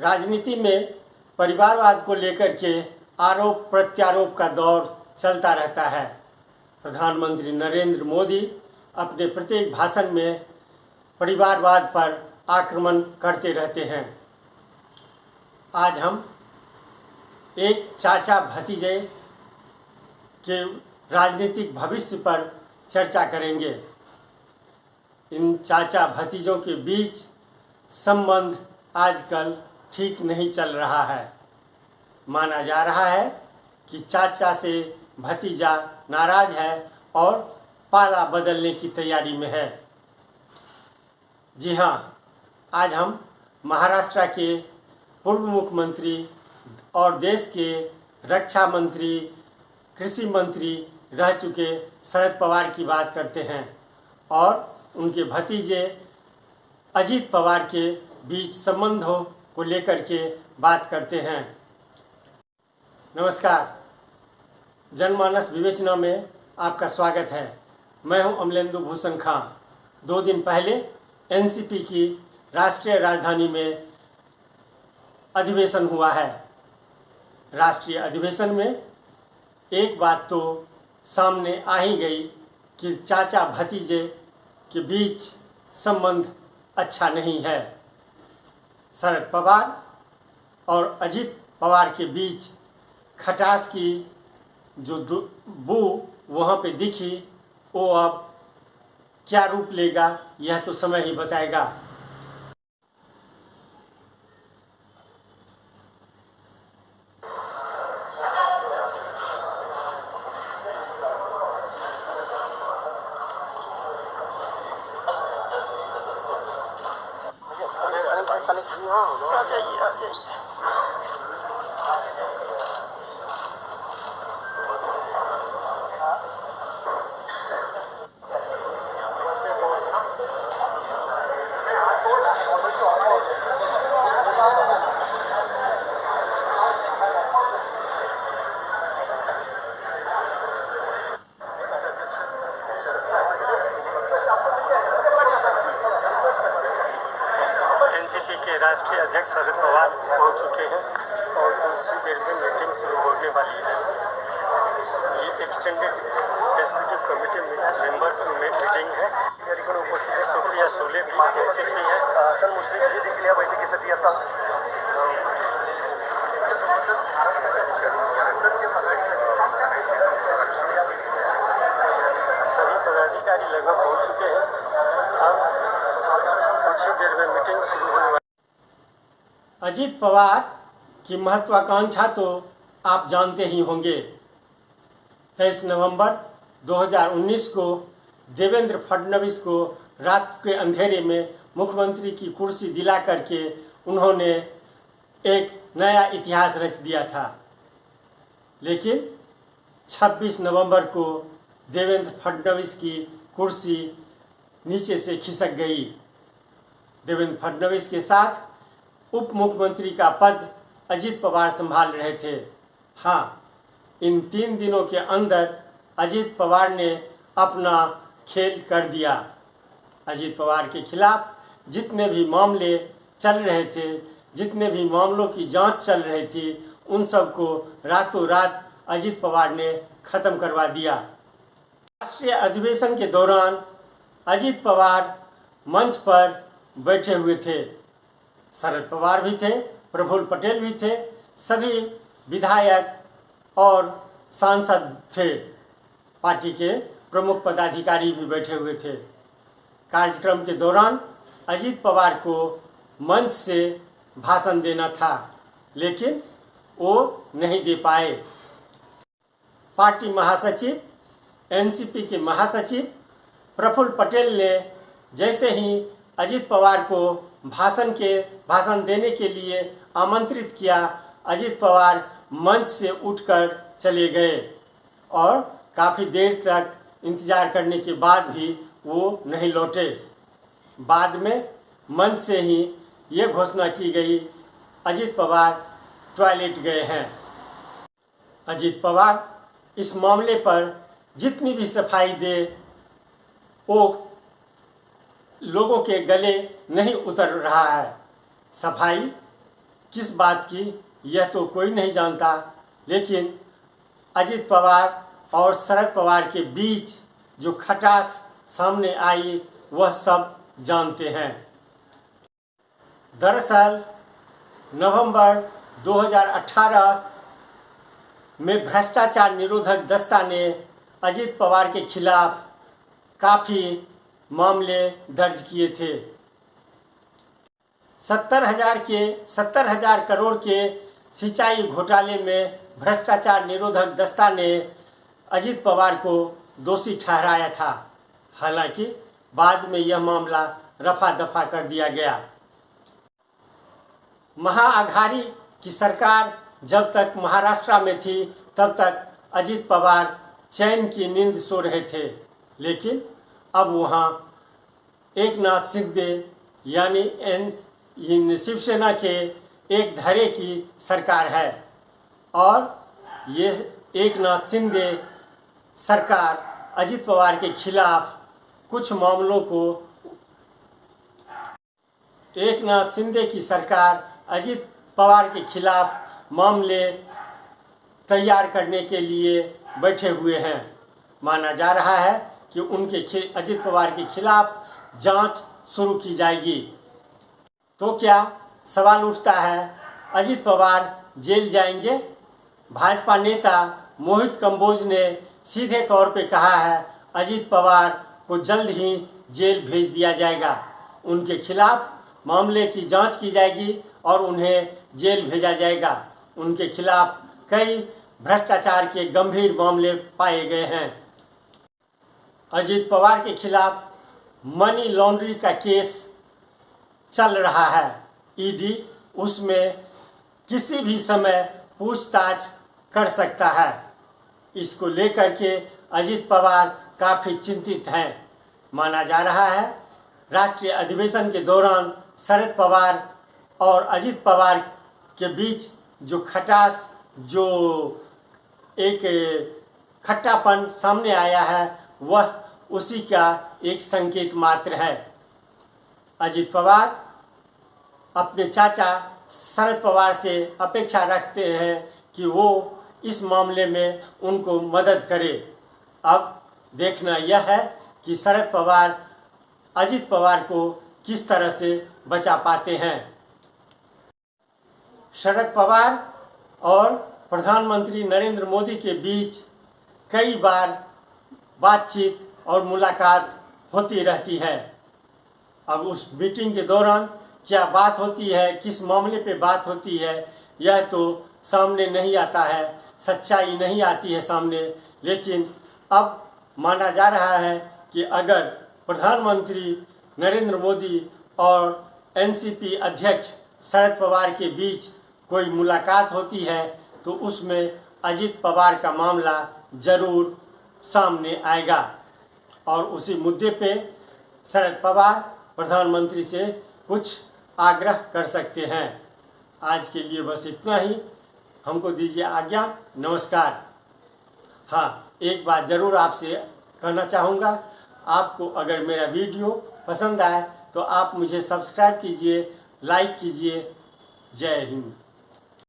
राजनीति में परिवारवाद को लेकर के आरोप प्रत्यारोप का दौर चलता रहता है। प्रधानमंत्री नरेंद्र मोदी अपने प्रत्येक भाषण में परिवारवाद पर आक्रमण करते रहते हैं। आज हम एक चाचा भतीजे के राजनीतिक भविष्य पर चर्चा करेंगे। इन चाचा भतीजों के बीच संबंध आजकल ठीक नहीं चल रहा है। माना जा रहा है कि चाचा से भतीजा नाराज है और पाला बदलने की तैयारी में है। जी हाँ, आज हम महाराष्ट्र के पूर्व मुख्यमंत्री और देश के रक्षा मंत्री, कृषि मंत्री रह चुके शरद पवार की बात करते हैं और उनके भतीजे अजीत पवार के बीच संबंधों को लेकर के बात करते हैं। नमस्कार, जनमानस विवेचना में आपका स्वागत है। मैं हूं अमलेंदु भूषण खां। 2 दिन पहले एनसीपी की राष्ट्रीय राजधानी में अधिवेशन हुआ है। राष्ट्रीय अधिवेशन में एक बात तो सामने आ ही गई कि चाचा भतीजे के बीच संबंध अच्छा नहीं है। शरद पवार और अजीत पवार के बीच खटास की जो बू वहाँ पे दिखी, वो अब क्या रूप लेगा यह तो समय ही बताएगा। एनसीपी के राष्ट्रीय अध्यक्ष शरद पवार पहुंच चुके हैं और कुछ देर में मीटिंग शुरू होने वाली है। ये extended executive committee member meeting है। या ठिकाणी उपस्थित आहे सुप्रिया सुळे बीजेपी है, हसन मुश्रीफ हे देखील या बैठकीसाठी आता सभी पदाधिकारी लगभग पहुंच चुके हैं। अब कुछ ही देर में मीटिंग शुरू होने वाली। अजीत पवार की महत्वाकांक्षा तो आप जानते ही होंगे। 23 नवंबर 2019 को देवेंद्र फडणवीस को रात के अंधेरे में मुख्यमंत्री की कुर्सी दिला करके उन्होंने एक नया इतिहास रच दिया था। लेकिन 26 नवंबर को देवेंद्र फडणवीस की कुर्सी नीचे से खिसक गई। देवेंद्र फडणवीस के साथ उप मुख्यमंत्री का पद अजीत पवार संभाल रहे थे। हाँ, इन 3 दिनों के अंदर अजीत पवार ने अपना खेल कर दिया। अजीत पवार के खिलाफ जितने भी मामले चल रहे थे, जितने भी मामलों की जांच चल रही थी, उन सबको रातों रात अजीत पवार ने खत्म करवा दिया। राष्ट्रीय अधिवेशन के दौरान अजीत पवार मंच पर बैठे हुए थे। शरद पवार भी थे, प्रफुल्ल पटेल भी थे, सभी विधायक और सांसद थे। पार्टी के प्रमुख पदाधिकारी भी बैठे हुए थे। कार्यक्रम के दौरान अजीत पवार को मंच से भाषण देना था, लेकिन वो नहीं दे पाए। पार्टी महासचिव, एनसीपी के महासचिव प्रफुल्ल पटेल ने जैसे ही अजीत पवार को भाषण देने के लिए आमंत्रित किया, अजीत पवार मंच से उठकर चले गए और काफ़ी देर तक इंतज़ार करने के बाद भी वो नहीं लौटे। बाद में मंच से ही ये घोषणा की गई, अजीत पवार टॉयलेट गए हैं। अजीत पवार इस मामले पर जितनी भी सफाई दे, वो लोगों के गले नहीं उतर रहा है। सफाई किस बात की यह तो कोई नहीं जानता, लेकिन अजित पवार और शरद पवार के बीच जो खटास सामने आई वह सब जानते हैं। दरअसल नवंबर 2018 में भ्रष्टाचार निरोधक दस्ता ने अजित पवार के खिलाफ काफ़ी मामले दर्ज किए थे। 70,000 करोड़ के सिंचाई घोटाले में भ्रष्टाचार निरोधक दस्ता ने अजित पवार को दोषी ठहराया था। हालांकि बाद में यह मामला रफा दफा कर दिया गया। महाअघाड़ी की सरकार जब तक महाराष्ट्र में थी तब तक अजित पवार चैन की नींद सो रहे थे, लेकिन अब वहाँ एकनाथ शिंदे यानी शिवसेना के एक धड़े की सरकार है और ये एकनाथ शिंदे सरकार अजित पवार के खिलाफ कुछ मामलों को एकनाथ शिंदे की सरकार अजित पवार के खिलाफ मामले तैयार करने के लिए बैठे हुए हैं। माना जा रहा है कि उनके अजित पवार के खिलाफ जांच शुरू की जाएगी। तो क्या सवाल उठता है, अजित पवार जेल जाएंगे? भाजपा नेता मोहित कंबोज ने सीधे तौर पे कहा है अजित पवार को जल्द ही जेल भेज दिया जाएगा। उनके खिलाफ मामले की जांच की जाएगी और उन्हें जेल भेजा जाएगा। उनके खिलाफ कई भ्रष्टाचार के गंभीर मामले पाए गए हैं। अजित पवार के खिलाफ मनी लॉन्ड्रिंग का केस चल रहा है। ईडी उसमें किसी भी समय पूछताछ कर सकता है। इसको लेकर के अजित पवार काफ़ी चिंतित हैं। माना जा रहा है राष्ट्रीय अधिवेशन के दौरान शरद पवार और अजित पवार के बीच जो खटास, जो एक खट्टापन सामने आया है, वह उसी का एक संकेत मात्र है। अजित पवार अपने चाचा शरद पवार से अपेक्षा रखते हैं कि वो इस मामले में उनको मदद करे। अब देखना यह है कि शरद पवार अजित पवार को किस तरह से बचा पाते हैं। शरद पवार और प्रधानमंत्री नरेंद्र मोदी के बीच कई बार बातचीत और मुलाकात होती रहती है। अब उस मीटिंग के दौरान क्या बात होती है, किस मामले पे बात होती है, यह तो सामने नहीं आता है, सच्चाई नहीं आती है सामने। लेकिन अब माना जा रहा है कि अगर प्रधानमंत्री नरेंद्र मोदी और एनसीपी अध्यक्ष शरद पवार के बीच कोई मुलाकात होती है तो उसमें अजित पवार का मामला जरूर सामने आएगा और उसी मुद्दे पे शरद पवार प्रधानमंत्री से कुछ आग्रह कर सकते हैं। आज के लिए बस इतना ही। हमको दीजिए आज्ञा। नमस्कार। हाँ, एक बात ज़रूर आपसे कहना चाहूँगा, आपको अगर मेरा वीडियो पसंद आए तो आप मुझे सब्सक्राइब कीजिए, लाइक कीजिए। जय हिंद।